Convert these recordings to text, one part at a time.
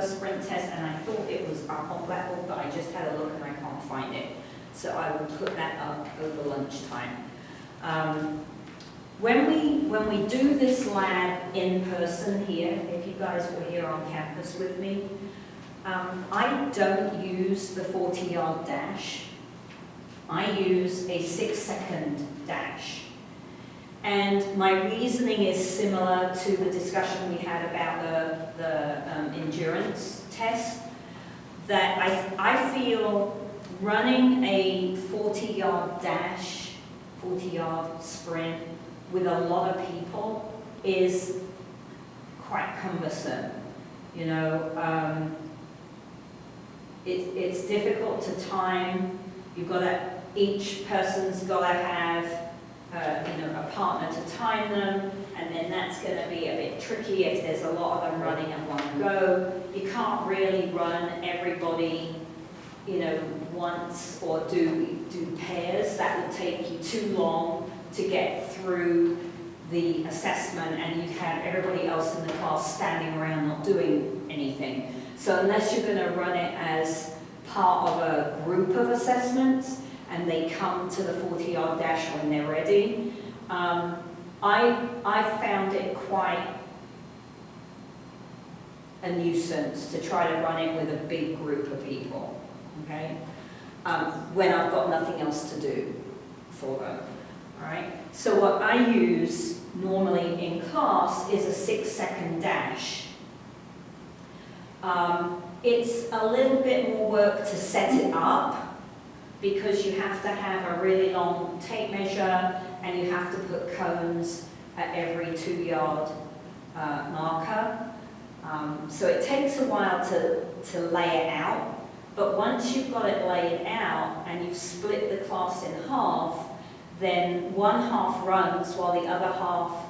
first sprint test, and I thought it was up on Blackboard, but I just had a look and I can't find it. So I will put that up over lunchtime. When we do this lab in person here, if you guys were here on campus with me, I don't use the 40-yard dash. I use a 6-second dash. And my reasoning is similar to the discussion we had about the endurance test, that I feel running a 40-yard dash, 40-yard sprint with a lot of people is quite cumbersome. You know, it's difficult to time. You've got to, each person's got to have a partner to time them, and then that's going to be a bit tricky if there's a lot of them running at one go. You can't really run everybody, once or do pairs. That would take you too long to get through the assessment, and you'd have everybody else in the class standing around not doing anything. So unless you're going to run it as part of a group of assessments, and they come to the 40-yard dash when they're ready, I found it quite a nuisance to try to run it with a big group of people, okay? When I've got nothing else to do for them, all right? So what I use normally in class is a 6-second dash. It's a little bit more work to set it up, because you have to have a really long tape measure, and you have to put cones at every 2-yard marker. So it takes a while to lay it out, but once you've got it laid out and you've split the class in half, then one half runs while the other half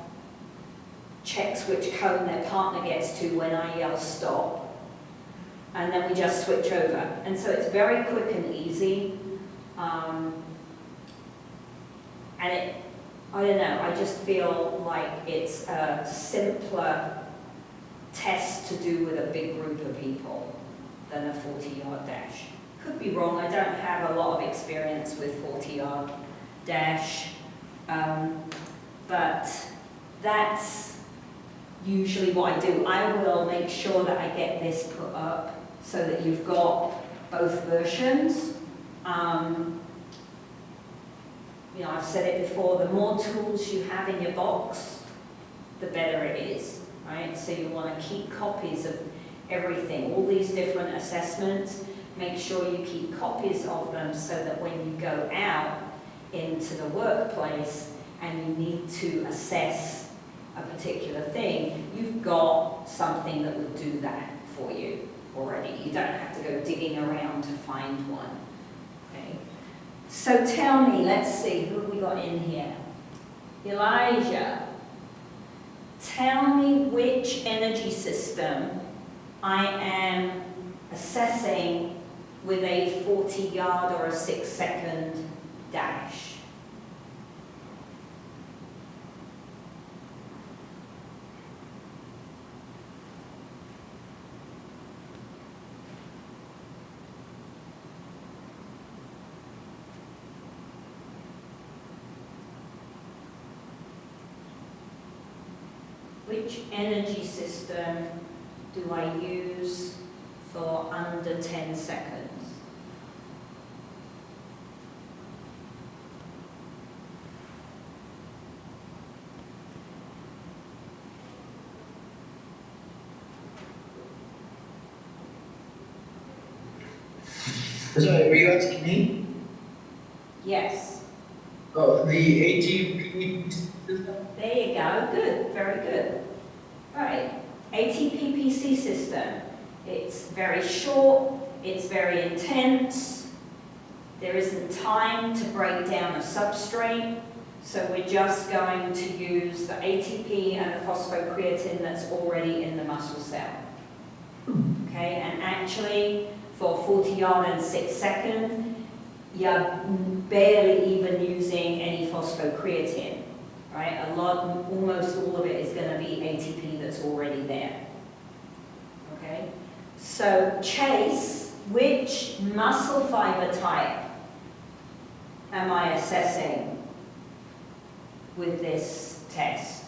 checks which cone their partner gets to when I yell stop. And then we just switch over. And so it's very quick and easy. And I don't know, I just feel like it's a simpler test to do with a big group of people than a 40-yard dash. Could be wrong, I don't have a lot of experience with 40-yard dash, but that's usually what I do. I will make sure that I get this put up so that you've got both versions. I've said it before, the more tools you have in your box, the better it is, right? So you want to keep copies of everything, all these different assessments. Make sure you keep copies of them so that when you go out into the workplace and you need to assess a particular thing, you've got something that will do that for you already. You don't have to go digging around to find one. Okay? So tell me, let's see, who have we got in here? Elijah, tell me which energy system I am assessing with a 40-yard or a 6-second dash. Which energy system do I use for under 10 seconds? Sorry, were you asking me? Yes. Oh, the ATP system? There you go. Good. Very good. Right. ATP-PC system. It's very short. It's very intense. There isn't time to break down a substrate. So we're just going to use the ATP and the phosphocreatine that's already in the muscle cell. Okay, and actually for 40-yard and 6-second, you're barely even using any phosphocreatine, right? Almost all of it is going to be ATP that's already there. Okay, So Chase, which muscle fiber type am I assessing with this test?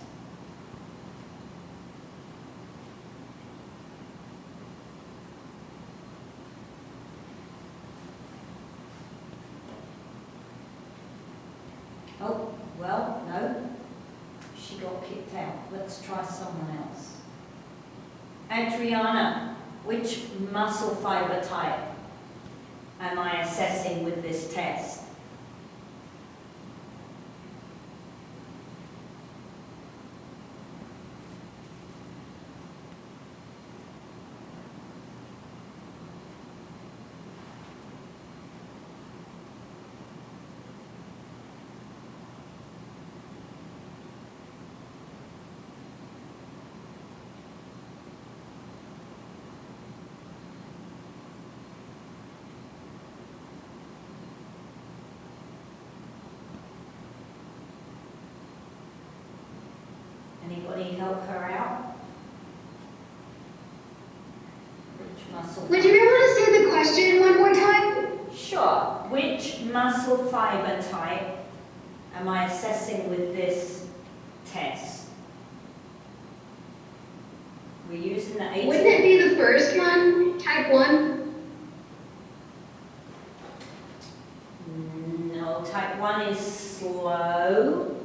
Oh, well, no. She got kicked out. Let's try someone else. Adriana, which muscle fiber type am I assessing with this test? Anybody help her out? Which muscle Would you be able to say the question one more time? Sure. Which muscle fiber type am I assessing with this test? We're using the 80. Wouldn't it be the first one, type 1? No, type 1 is slow.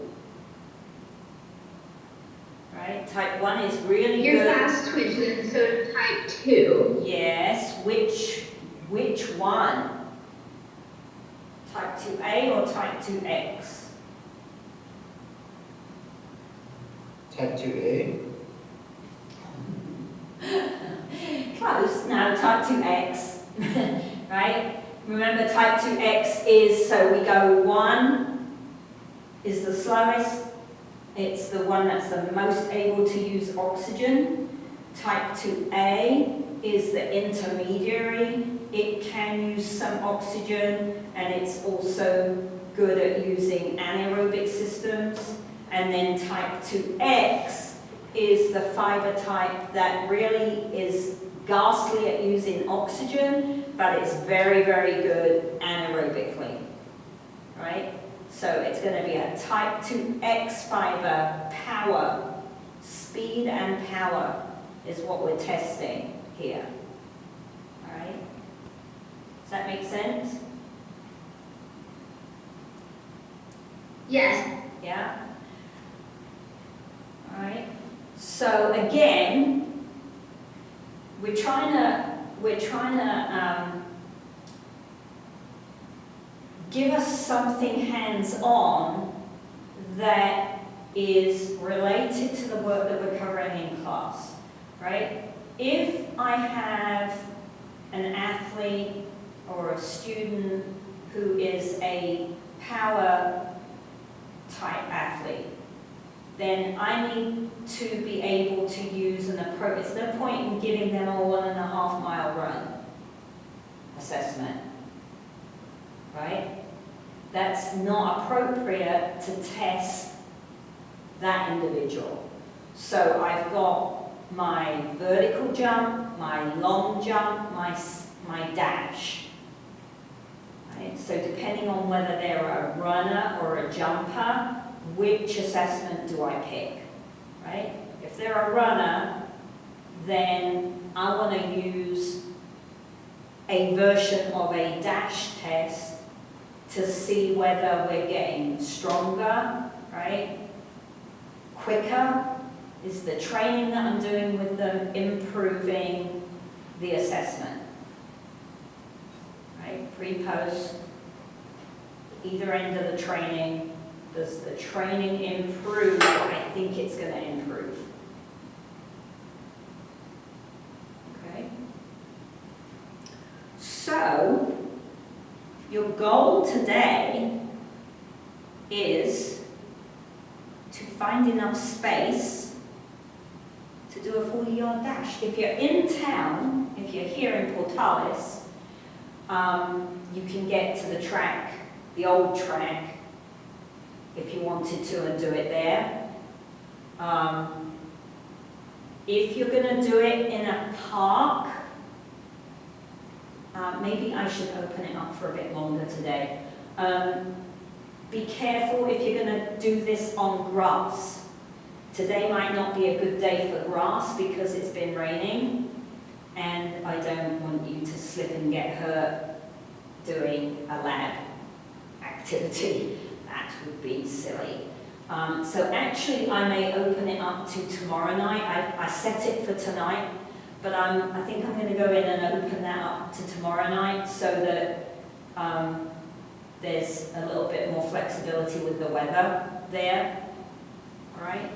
Right? Type 1 is really You're good. fast twitching, so type 2. Yes, which one? Type 2A or type 2X? Type 2A. Close, no, type 2X, right? Remember type 2X is, so we go 1 is the slowest, it's the one that's the most able to use oxygen. Type 2A is the intermediary, it can use some oxygen and it's also good at using anaerobic systems. And then type 2X is the fiber type that really is ghastly at using oxygen, but it's very, very good anaerobically, right? So it's going to be a type 2X fiber. Power, speed and power is what we're testing here, all right? Does that make sense? Yes. Yeah? All right. So again, we're trying to give us something hands-on that is related to the work that we're covering in class, right? If I have an athlete or a student who is a power type athlete, then I need to be able to use an approach. There's no point in giving them a 1.5 mile run assessment, right? That's not appropriate to test that individual. So I've got my vertical jump, my long jump, my dash. Right? So depending on whether they're a runner or a jumper, which assessment do I pick, right? If they're a runner, then I want to use a version of a dash test to see whether we're getting stronger, right? Quicker. Is the training that I'm doing with them improving the assessment? Right? Pre, post, either end of the training. Does the training improve what I think it's going to improve? Okay. So, your goal today is to find enough space to do a 40-yard dash. If you're in town, if you're here in Portales, you can get to the track, the old track, if you wanted to, and do it there. If you're going to do it in a park, maybe I should open it up for a bit longer today. Be careful if you're going to do this on grass. Today might not be a good day for grass because it's been raining, and I don't want you to slip and get hurt doing a lab activity. That would be silly. So actually I may open it up to tomorrow night. I set it for tonight, but I think I'm going to go in and open that up to tomorrow night so that there's a little bit more flexibility with the weather there. All right?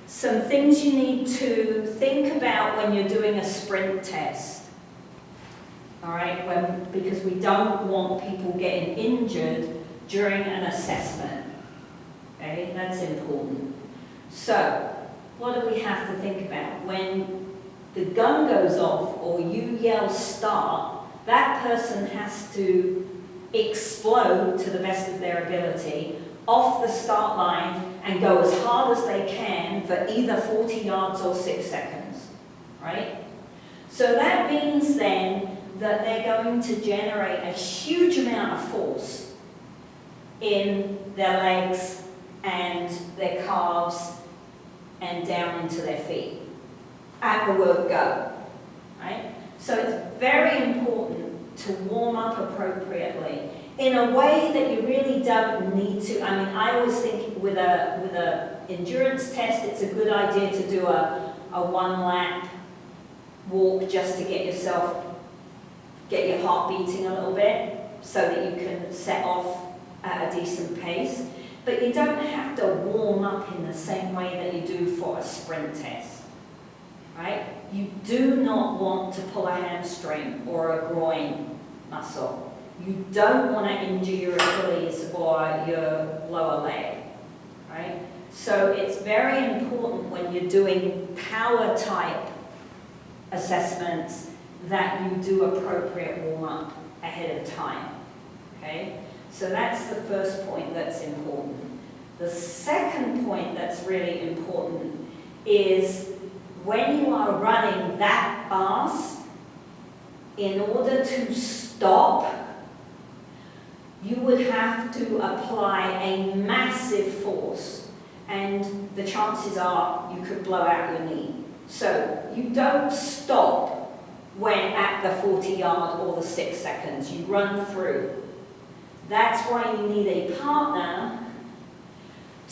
Some things you need to think about when you're doing a sprint test. All right? Because we don't want people getting injured during an assessment. Okay? That's important. So, what do we have to think about? When the gun goes off or you yell start, that person has to explode to the best of their ability off the start line and go as hard as they can for either 40 yards or 6 seconds, right? So that means then that they're going to generate a huge amount of force in their legs and their calves and down into their feet at the word go, right? So it's very important to warm up appropriately in a way that you really don't need to. I mean, I always think with a endurance test, it's a good idea to do a 1 lap walk just to get your heart beating a little bit so that you can set off at a decent pace. But you don't have to warm up in the same way that you do for a sprint test, right? You do not want to pull a hamstring or a groin muscle. You don't want to injure your Achilles or your lower leg, right? So it's very important when you're doing power type assessments that you do appropriate warm-up ahead of time, okay? So that's the first point that's important. The second point that's really important is when you are running that fast, in order to stop, you would have to apply a massive force, and the chances are you could blow out your knee. So you don't stop when at the 40-yard or the 6 seconds. You run through. That's why you need a partner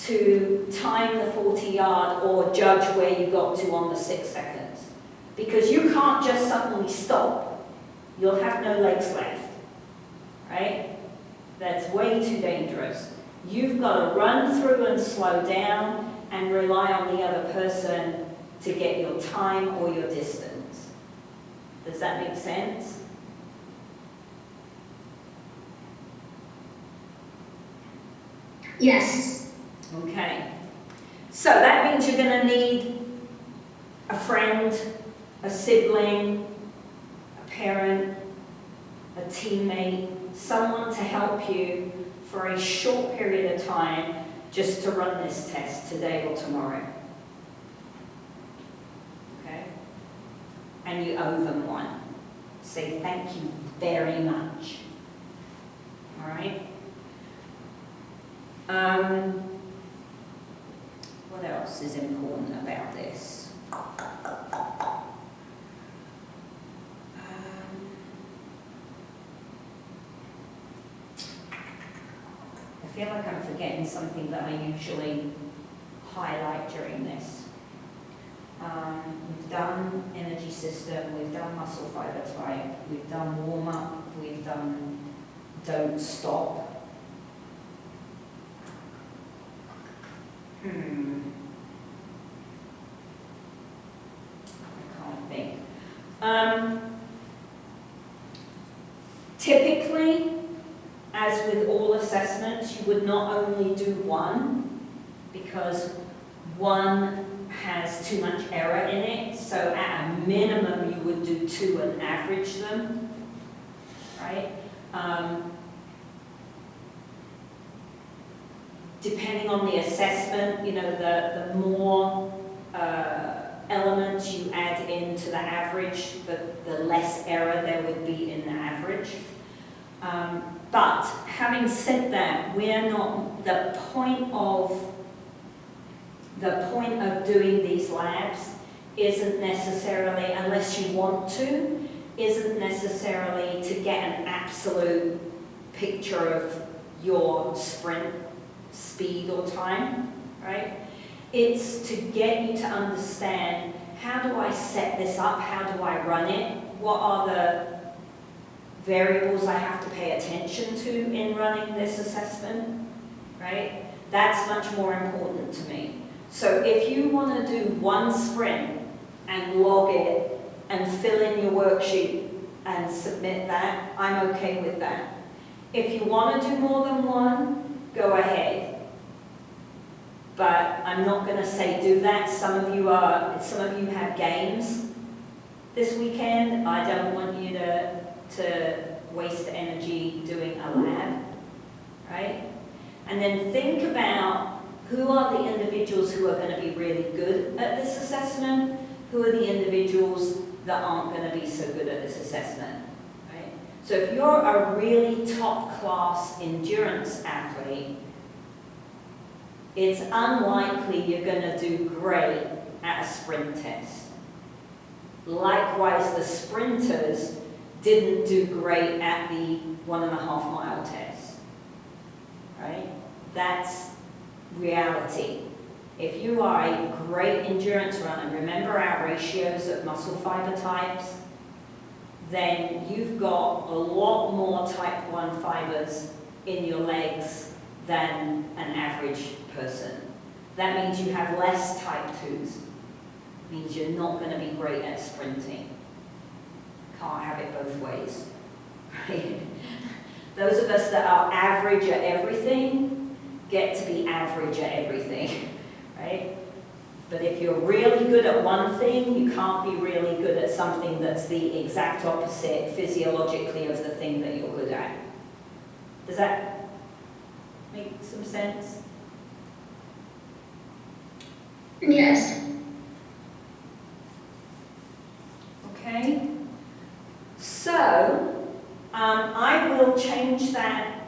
to time the 40-yard or judge where you got to on the 6 seconds. Because you can't just suddenly stop. You'll have no legs left, right? That's way too dangerous. You've got to run through and slow down and rely on the other person to get your time or your distance. Does that make sense? Yes. Okay. So that means you're going to need a friend, a sibling, a parent, a teammate, someone to help you for a short period of time just to run this test today or tomorrow. Okay? And you owe them one. Say thank you very much. All right? What else is important about this? I feel like I'm forgetting something that I usually highlight during this. We've done energy system, we've done muscle fiber type, we've done warm up, we've done don't stop. I can't think. Typically, as with all assessments, you would not only do one, because one has too much error in it, so at a minimum you would do 2 and average them, right? Depending on the assessment, you know, the more elements you add into the average, the less error there would be in the average. But having said that, we're not, the point of doing these labs isn't necessarily, unless you want to, isn't necessarily to get an absolute picture of your sprint speed or time, right? It's to get you to understand, how do I set this up? How do I run it? What are the variables I have to pay attention to in running this assessment, right? That's much more important to me. So if you want to do one sprint and log it and fill in your worksheet and submit that, I'm okay with that. If you want to do more than one, go ahead. But I'm not going to say do that. Some of you have games this weekend. I don't want you to waste energy doing a lab, right? And then think about who are the individuals who are going to be really good at this assessment, who are the individuals that aren't going to be so good at this assessment, right? So if you're a really top-class endurance athlete, it's unlikely you're going to do great at a sprint test. Likewise, the sprinters didn't do great at the 1.5 mile test, right? That's reality. If you are a great endurance runner, remember our ratios of muscle fiber types, then you've got a lot more type 1 fibers in your legs than an average person. That means you have less type 2s. Means you're not going to be great at sprinting. Can't have it both ways. Right? Those of us that are average at everything get to be average at everything. Right? But if you're really good at one thing, you can't be really good at something that's the exact opposite physiologically of the thing that you're good at. Does that make some sense? Yes. Okay. So, I will change that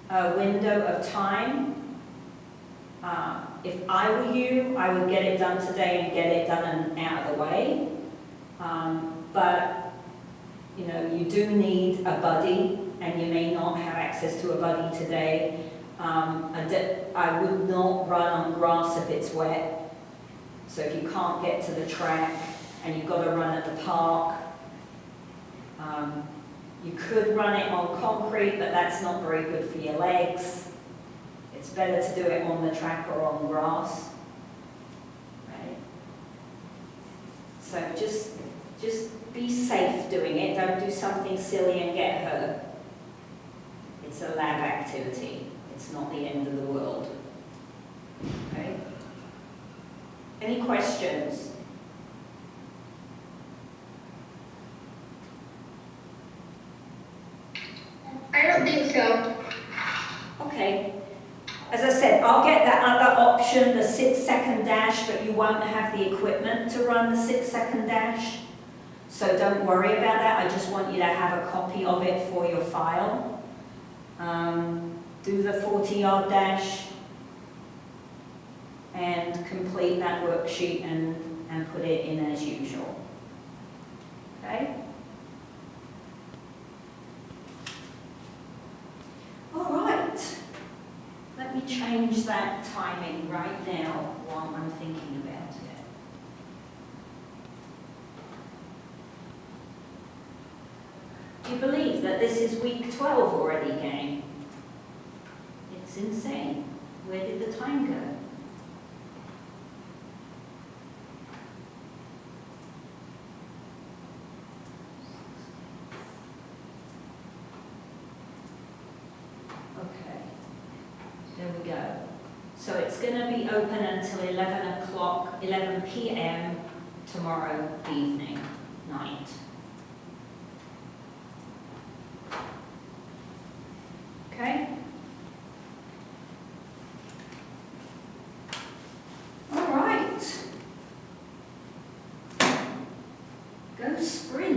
window of time. If I were you, I would get it done today and get it done and out of the way. But, you know, you do need a buddy, and you may not have access to a buddy today. I would not run on grass if it's wet. So if you can't get to the track and you've got to run at the park, you could run it on concrete, but that's not very good for your legs. It's better to do it on the track or on grass, right? So just be safe doing it. Don't do something silly and get hurt. It's a lab activity. It's not the end of the world. Okay? Any questions? I don't think so. Okay. As I said, I'll get that other option, the 6-second dash, but you won't have the equipment to run the 6-second dash. So don't worry about that. I just want you to have a copy of it for your file. Do the 40-yard dash and complete that worksheet and put it in as usual. Okay? All right. Let me change that timing right now while I'm thinking about it. Do you believe that this is week 12 already, gang? It's insane. Where did the time go? Okay, there we go. So it's going to be open until 11 p.m. tomorrow evening, night. Okay? All right. Go sprint.